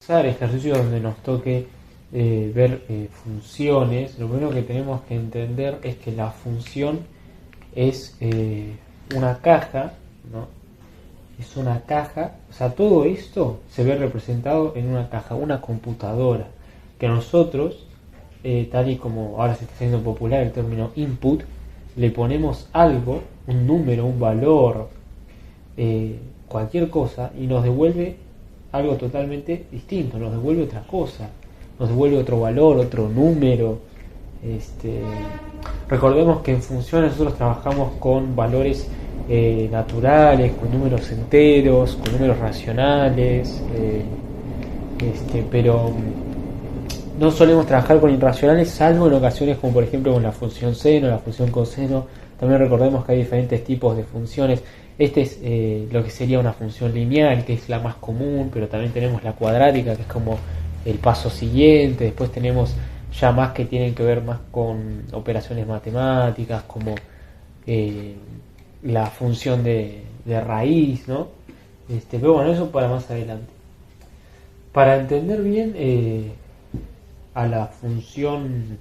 Ejercicio donde nos toque ver funciones. Lo primero que tenemos que entender es que la función es una caja, ¿no? Es una caja, o sea, todo esto se ve representado en una caja, una computadora, que nosotros, tal y como ahora se está haciendo popular el término input, le ponemos algo, un número, un valor, cualquier cosa, y nos devuelve algo totalmente distinto, nos devuelve otra cosa, nos devuelve otro valor, otro número. Recordemos que en funciones nosotros trabajamos con valores naturales, con números enteros, con números racionales, pero no solemos trabajar con irracionales, salvo en ocasiones como por ejemplo con la función seno, la función coseno. También recordemos que hay diferentes tipos de funciones. Este es lo que sería una función lineal, que es la más común, pero también tenemos la cuadrática, que es como el paso siguiente. Después tenemos ya más que tienen que ver más con operaciones matemáticas, como la función de raíz, ¿no? Pero bueno, eso para más adelante. Para entender bien a la función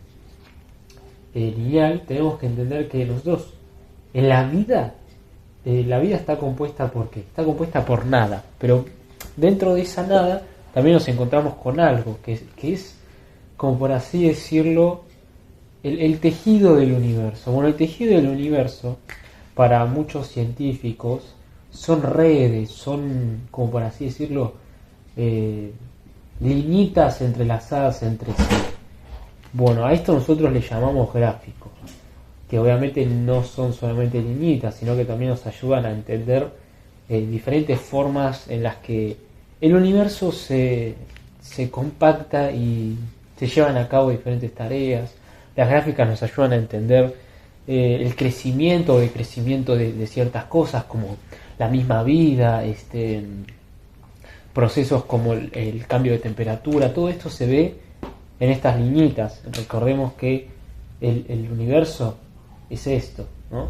lineal, tenemos que entender que nosotros en la vida está compuesta ¿por qué? Está compuesta por nada, pero dentro de esa nada también nos encontramos con algo que es como por así decirlo el tejido del universo. Bueno, el tejido del universo para muchos científicos son redes, son como por así decirlo liñitas entrelazadas entre sí. Bueno, a esto nosotros le llamamos gráficos, que obviamente no son solamente liñitas, sino que también nos ayudan a entender diferentes formas en las que el universo se compacta y se llevan a cabo diferentes tareas. Las gráficas nos ayudan a entender el crecimiento o decrecimiento de ciertas cosas, como la misma vida, procesos como el cambio de temperatura. Todo esto se ve en estas liñitas. Recordemos que el universo es esto, ¿no?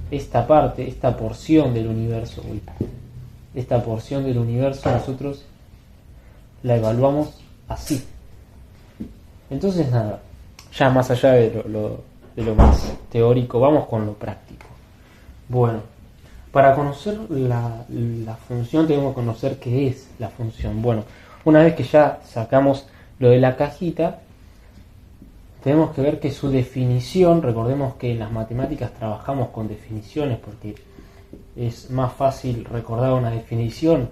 Esta parte, esta porción del universo, esta porción del universo nosotros la evaluamos así. Entonces nada, ya más allá de lo más teórico, vamos con lo práctico. Bueno, para conocer la función tenemos que conocer qué es la función. Bueno, una vez que ya sacamos lo de la cajita, tenemos que ver que su definición, recordemos que en las matemáticas trabajamos con definiciones porque es más fácil recordar una definición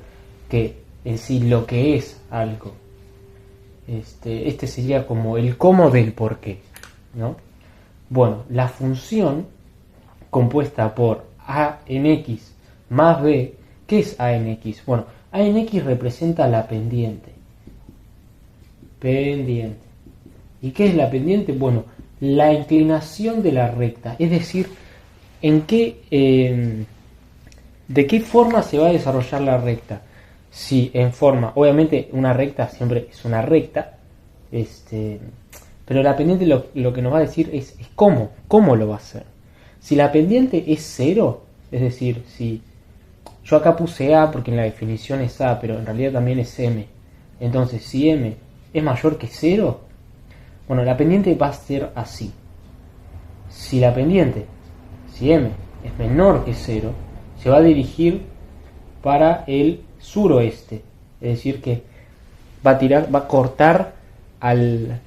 que en sí lo que es algo. Este sería como el cómo del por qué, ¿no? Bueno, la función compuesta por a en x más b, ¿qué es a en x? Bueno, a en x representa la pendiente. ¿Y qué es la pendiente? Bueno, la inclinación de la recta, es decir, de qué forma se va a desarrollar la recta. Si en forma, obviamente una recta siempre es una recta, pero la pendiente lo que nos va a decir es cómo lo va a hacer. Si la pendiente es 0, es decir, si yo acá puse a porque en la definición es a, pero en realidad también es m, entonces si m es mayor que 0, bueno, la pendiente va a ser así. Si m es menor que 0, se va a dirigir para el suroeste, es decir que va a cortar al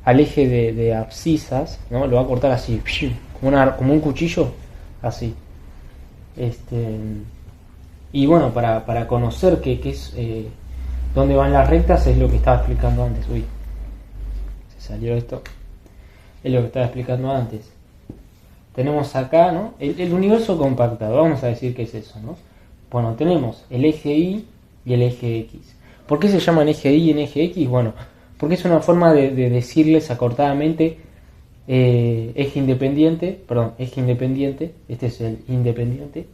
eje de abscisas, ¿no? Lo va a cortar así, como un cuchillo, así. Y bueno, para conocer qué es dónde van las rectas, es lo que estaba explicando antes. Se salió esto. Es lo que estaba explicando antes. Tenemos acá, ¿no? El universo compactado, vamos a decir que es eso, ¿no? Bueno, tenemos el eje Y y el eje X. ¿Por qué se llaman eje Y y eje X? Bueno, porque es una forma de decirles acortadamente eje independiente, este es el independiente,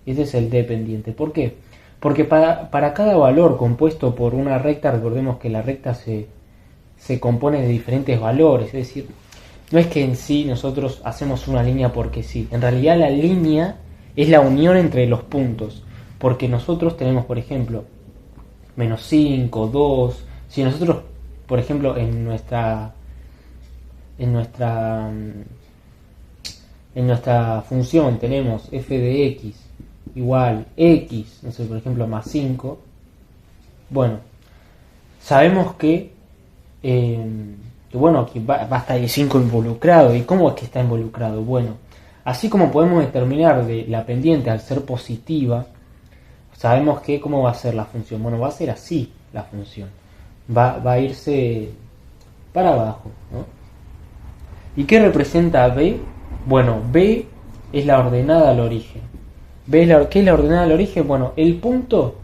este es el dependiente. ¿Por qué? Porque para cada valor compuesto por una recta, recordemos que la recta se compone de diferentes valores, es decir, no es que en sí nosotros hacemos una línea porque sí, en realidad la línea es la unión entre los puntos, porque nosotros tenemos, por ejemplo, menos 5, 2. Si nosotros, por ejemplo, en nuestra función tenemos f de x igual x, no sé, por ejemplo, más 5, bueno, sabemos que bueno, aquí va a estar el 5 involucrado. ¿Y cómo es que está involucrado? Bueno, así como podemos determinar de la pendiente al ser positiva, sabemos que cómo va a ser la función. Bueno, va a ser así la función. Va a irse para abajo, ¿no? ¿Y qué representa B? Bueno, B es la ordenada al origen. ¿Qué es la ordenada al origen? Bueno, el punto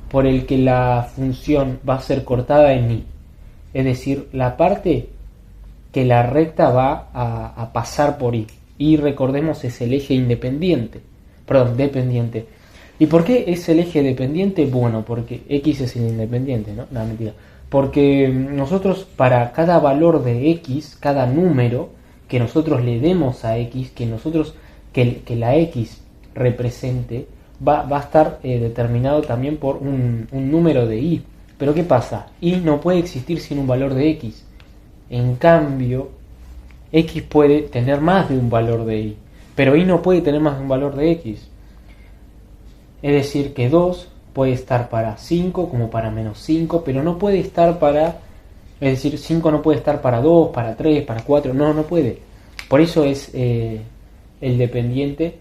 por el que la función va a ser cortada en i. Es decir, la parte que la recta va a pasar por i. Y recordemos es el eje dependiente. ¿Y por qué es el eje dependiente? Bueno, porque x es el independiente, ¿no? No, mentira. Porque nosotros para cada valor de x, cada número que nosotros le demos a x, que la x represente, va a estar determinado también por un número de i. Pero ¿qué pasa? I no puede existir sin un valor de x. En cambio, x puede tener más de un valor de i, pero i no puede tener más de un valor de x. Es decir, que 2 puede estar para 5 como para menos 5, pero no puede estar para... Es decir, 5 no puede estar para 2, para 3, para 4, no puede. Por eso es el dependiente,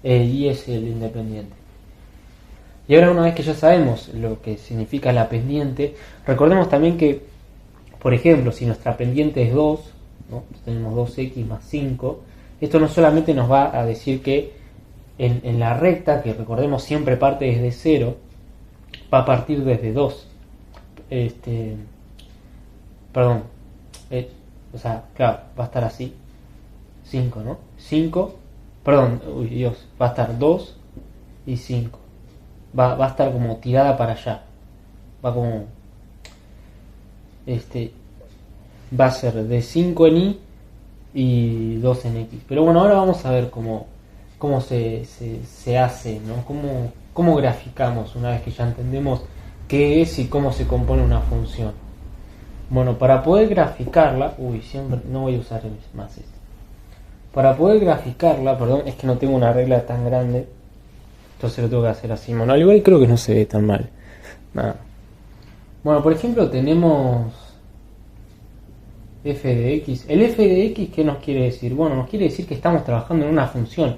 y es el independiente. Y ahora, una vez que ya sabemos lo que significa la pendiente, recordemos también que, por ejemplo, si nuestra pendiente es 2, ¿no? Tenemos 2x más 5, esto no solamente nos va a decir que en la recta, que recordemos siempre parte desde 0, va a partir desde 2. O sea, claro, va a estar así, 5, ¿no? 5, va a estar 2 y 5. Va a estar como tirada para allá. Va a ser de 5 en y 2 en x. Pero bueno, ahora vamos a ver cómo se hace, ¿no? Cómo graficamos una vez que ya entendemos qué es y cómo se compone una función. Bueno, para poder graficarla, siempre no voy a usar más esto. Para poder graficarla, es que no tengo una regla tan grande, entonces lo tengo que hacer así. Bueno, al igual creo que no se ve tan mal. Nada. Bueno, por ejemplo tenemos f de x. El f de x, ¿qué nos quiere decir? Bueno, nos quiere decir que estamos trabajando en una función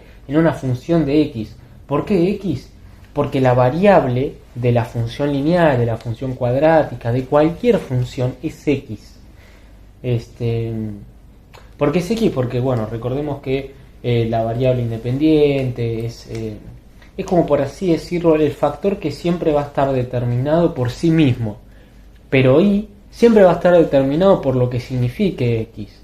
de x. ¿Por qué x? Porque la variable de la función lineal, de la función cuadrática, de cualquier función es x. ¿Por qué es x? Porque, bueno, recordemos que la variable independiente es como, por así decirlo, el factor que siempre va a estar determinado por sí mismo. Pero y siempre va a estar determinado por lo que signifique x.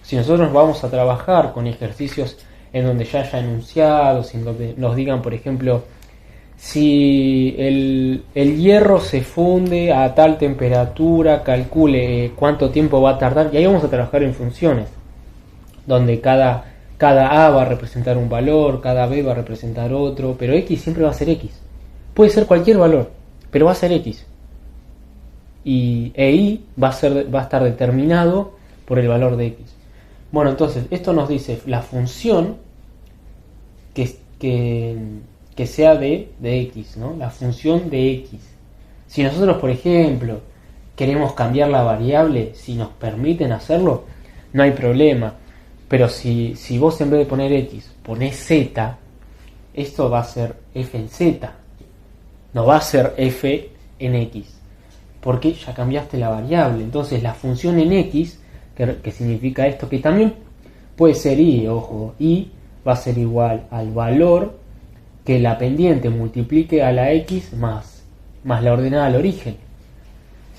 Si nosotros vamos a trabajar con ejercicios en donde ya haya enunciados, en donde nos digan, por ejemplo, si el hierro se funde a tal temperatura, calcule cuánto tiempo va a tardar, y ahí vamos a trabajar en funciones, donde cada A va a representar un valor, cada B va a representar otro, pero x siempre va a ser x. Puede ser cualquier valor, pero va a ser x. Y y va a estar determinado por el valor de x. Bueno, entonces, esto nos dice la función que sea de x, ¿no? La función de x. Si nosotros, por ejemplo, queremos cambiar la variable, si nos permiten hacerlo, no hay problema. Pero si vos en vez de poner x ponés z, esto va a ser f en z, no va a ser f en x, porque ya cambiaste la variable. Entonces la función en x, que significa esto, que también puede ser y, ojo, y va a ser igual al valor que la pendiente multiplique a la x más la ordenada al origen.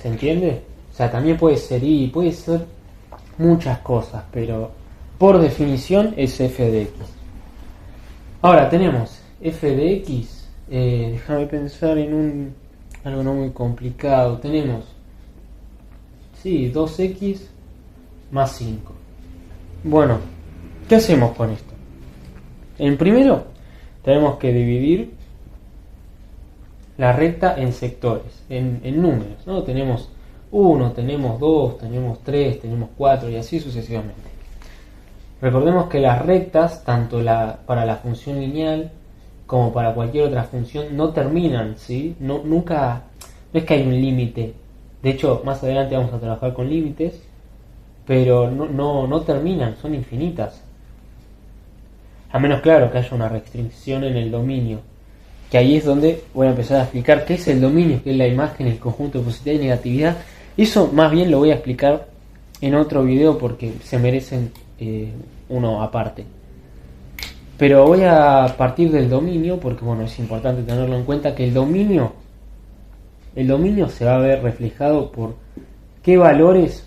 ¿Se entiende? O sea, también puede ser y, puede ser muchas cosas, pero por definición es f de x. Ahora tenemos f de x, déjame pensar en algo no muy complicado. Tenemos 2x más 5. Bueno, ¿qué hacemos con esto? En primero tenemos que dividir la recta en sectores, en números, ¿no? Tenemos 1, tenemos 2, tenemos 3, tenemos 4 y así sucesivamente. Recordemos que las rectas, tanto para la función lineal como para cualquier otra función, no terminan, ¿sí? No es que hay un límite. De hecho, más adelante vamos a trabajar con límites, pero no terminan, son infinitas. A menos, claro, que haya una restricción en el dominio. Que ahí es donde voy a empezar a explicar qué es el dominio, qué es la imagen, el conjunto de positividad y negatividad. Eso más bien lo voy a explicar en otro video porque se merecen uno aparte. Pero voy a partir del dominio porque bueno, es importante tenerlo en cuenta que el dominio se va a ver reflejado por qué valores,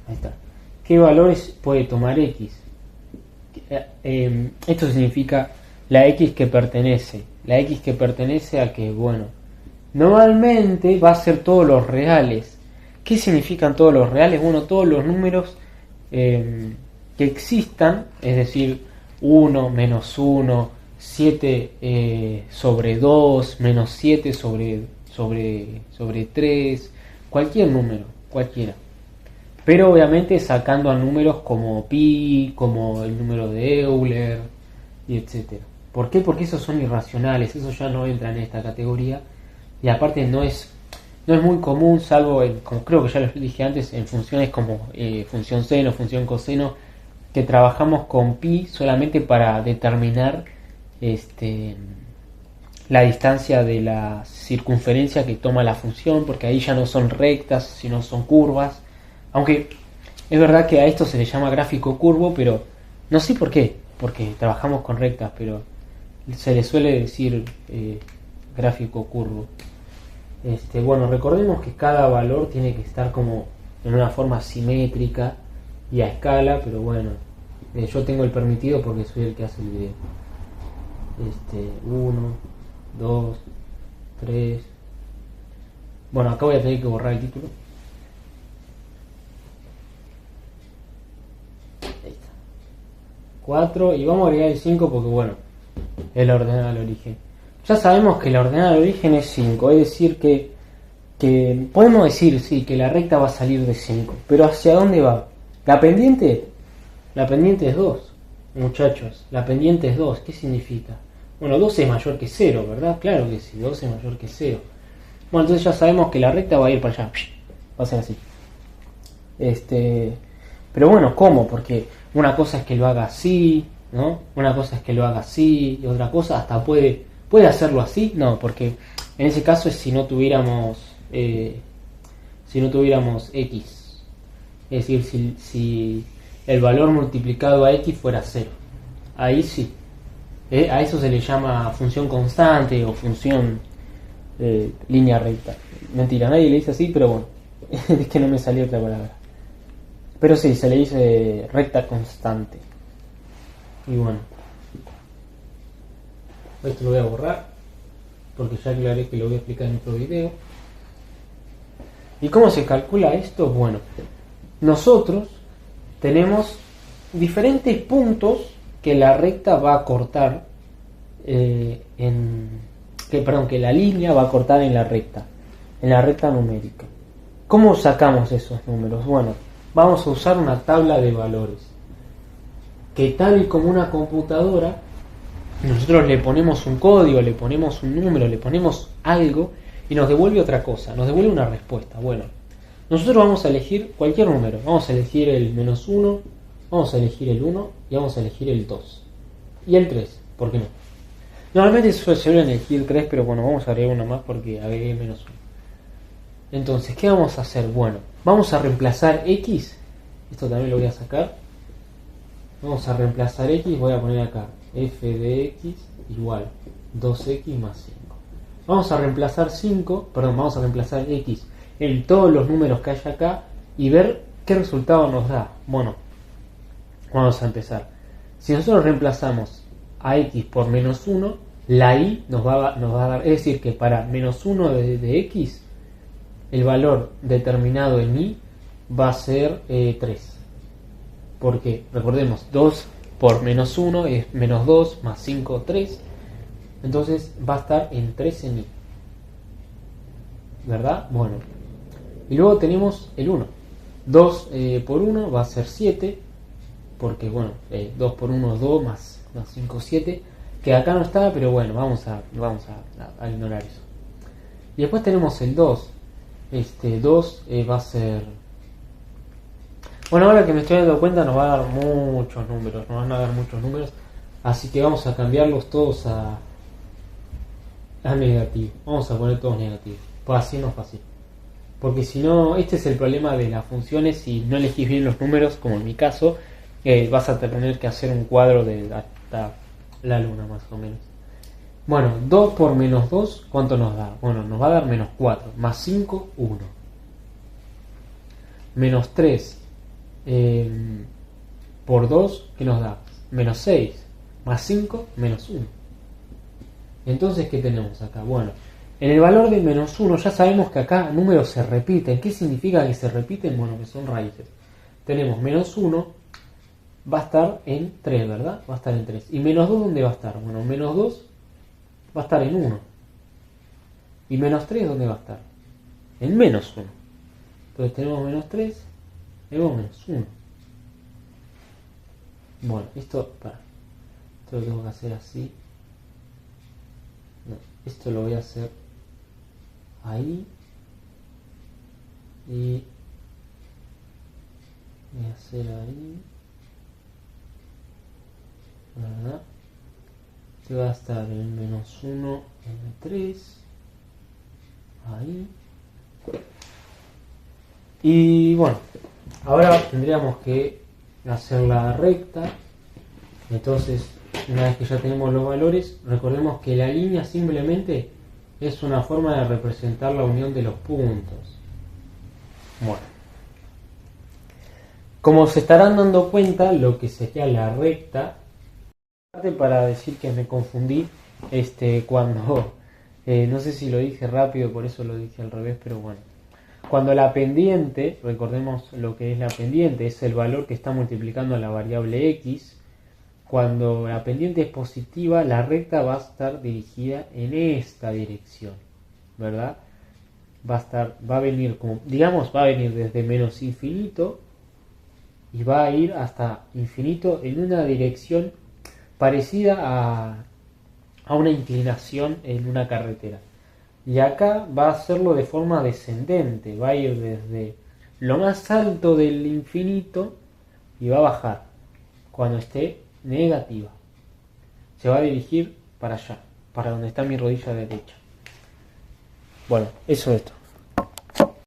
ahí está, qué valores puede tomar X. Esto significa la X que pertenece a que, bueno, normalmente va a ser todos los reales. ¿Qué significan todos los reales? Bueno, todos los números que existan, es decir, 1, menos 1, 7 sobre 2, menos 7 sobre 3, cualquier número, cualquiera. Pero obviamente sacando a números como pi, como el número de Euler, y etcétera. ¿Por qué? Porque esos son irracionales, esos ya no entran en esta categoría. Y aparte no es muy común, salvo como creo que ya lo dije antes, en funciones como función seno, función coseno, que trabajamos con pi solamente para determinar la distancia de la circunferencia que toma la función, porque ahí ya no son rectas, sino son curvas. Aunque es verdad que a esto se le llama gráfico curvo, pero no sé por qué, porque trabajamos con rectas, pero se le suele decir gráfico curvo. Bueno, recordemos que cada valor tiene que estar como en una forma simétrica y a escala, pero bueno, yo tengo el permitido porque soy el que hace el video. 1, 2, 3. Bueno, acá voy a tener que borrar el título. Ahí está. 4 y vamos a agregar el 5 porque bueno, es la ordenada al origen. Ya sabemos que la ordenada al origen es 5, es decir que podemos decir, sí, que la recta va a salir de 5, pero ¿hacia dónde va? La pendiente es 2, muchachos, la pendiente es 2, ¿qué significa? Bueno, 2 es mayor que 0, ¿verdad? Claro que sí, 2 es mayor que 0. Bueno, entonces ya sabemos que la recta va a ir para allá, va a ser así. Pero bueno, ¿cómo? Porque una cosa es que lo haga así, ¿no? Una cosa es que lo haga así, y otra cosa hasta puede hacerlo así, no, porque en ese caso es si no tuviéramos X. Es decir, si el valor multiplicado a X fuera 0. Ahí sí. A eso se le llama función constante o función línea recta. Mentira, nadie le dice así, pero bueno, es que no me salió otra palabra. Pero sí, se le dice recta constante. Y bueno, esto lo voy a borrar porque ya aclaré que lo voy a explicar en otro video. ¿Y cómo se calcula esto? Bueno, nosotros tenemos diferentes puntos que la recta va a cortar que la línea va a cortar en la recta numérica. ¿Cómo sacamos esos números? Bueno, vamos a usar una tabla de valores que, tal y como una computadora, nosotros le ponemos un código, le ponemos un número, le ponemos algo y nos devuelve otra cosa, nos devuelve una respuesta. Bueno, nosotros vamos a elegir cualquier número, vamos a elegir el menos 1, vamos a elegir el 1 y vamos a elegir el 2 y el 3, ¿por qué no? Normalmente se suele elegir 3, pero bueno, vamos a agregar uno más porque agregué menos 1. Entonces, ¿qué vamos a hacer? Bueno, vamos a reemplazar X, esto también lo voy a sacar. Vamos a reemplazar X, voy a poner acá f de X igual 2X más 5. Vamos a reemplazar X en todos los números que hay acá y ver qué resultado nos da. Bueno, vamos a empezar. Si nosotros reemplazamos a X por menos 1, la Y nos va a dar, es decir, que para menos 1 de X, el valor determinado en Y va a ser 3. Porque recordemos, 2 por menos 1 es menos 2 más 5, 3. entonces va a estar en 13.000, ¿verdad? Bueno, y luego tenemos el 1. 2 por 1 va a ser 7, porque bueno, 2 por 1 es 2, más 5, 7, que acá no está, pero bueno, vamos a ignorar eso. Y después tenemos el 2. 2 va a ser... Bueno, ahora que me estoy dando cuenta nos va a dar muchos números, nos van a dar muchos números, así que vamos a cambiarlos todos a negativo. Vamos a poner todos negativos, pues así no es fácil. Porque si no, este es el problema de las funciones, si no elegís bien los números, como en mi caso, vas a tener que hacer un cuadro de hasta la luna más o menos. Bueno, 2 por menos 2, ¿cuánto nos da? Bueno, nos va a dar menos 4, más 5, 1. Menos 3 por 2, ¿qué nos da? Menos 6, más 5, menos 1. Entonces, ¿qué tenemos acá? Bueno, en el valor de menos 1 ya sabemos que acá números se repiten. ¿Qué significa que se repiten? Bueno, que son raíces. Tenemos menos 1, va a estar en 3, ¿verdad? Va a estar en 3. ¿Y menos 2 dónde va a estar? Bueno, menos 2 va a estar en 1. ¿Y menos 3 dónde va a estar? En menos 1. Entonces tenemos menos 3, tenemos menos 1. Bueno, esto lo tengo que hacer así. No, esto lo voy a hacer ahí. Y voy a hacer ahí. ¿Verdad? Este va a estar en menos 1, en 3. Ahí. Y bueno, ahora tendríamos que hacer la recta. Entonces, una vez que ya tenemos los valores, recordemos que la línea simplemente es una forma de representar la unión de los puntos. Bueno, como se estarán dando cuenta, lo que sería la recta, para decir que me confundí cuando no sé si lo dije rápido, por eso lo dije al revés, pero bueno, cuando la pendiente, recordemos lo que es la pendiente, es el valor que está multiplicando a la variable x. Cuando la pendiente es positiva, la recta va a estar dirigida en esta dirección, ¿verdad? Va a venir como, digamos, va a venir desde menos infinito y va a ir hasta infinito en una dirección parecida a una inclinación en una carretera. Y acá va a hacerlo de forma descendente, va a ir desde lo más alto del infinito y va a bajar cuando esté negativa. Se va a dirigir para allá, para donde está mi rodilla derecha. Bueno, eso es esto.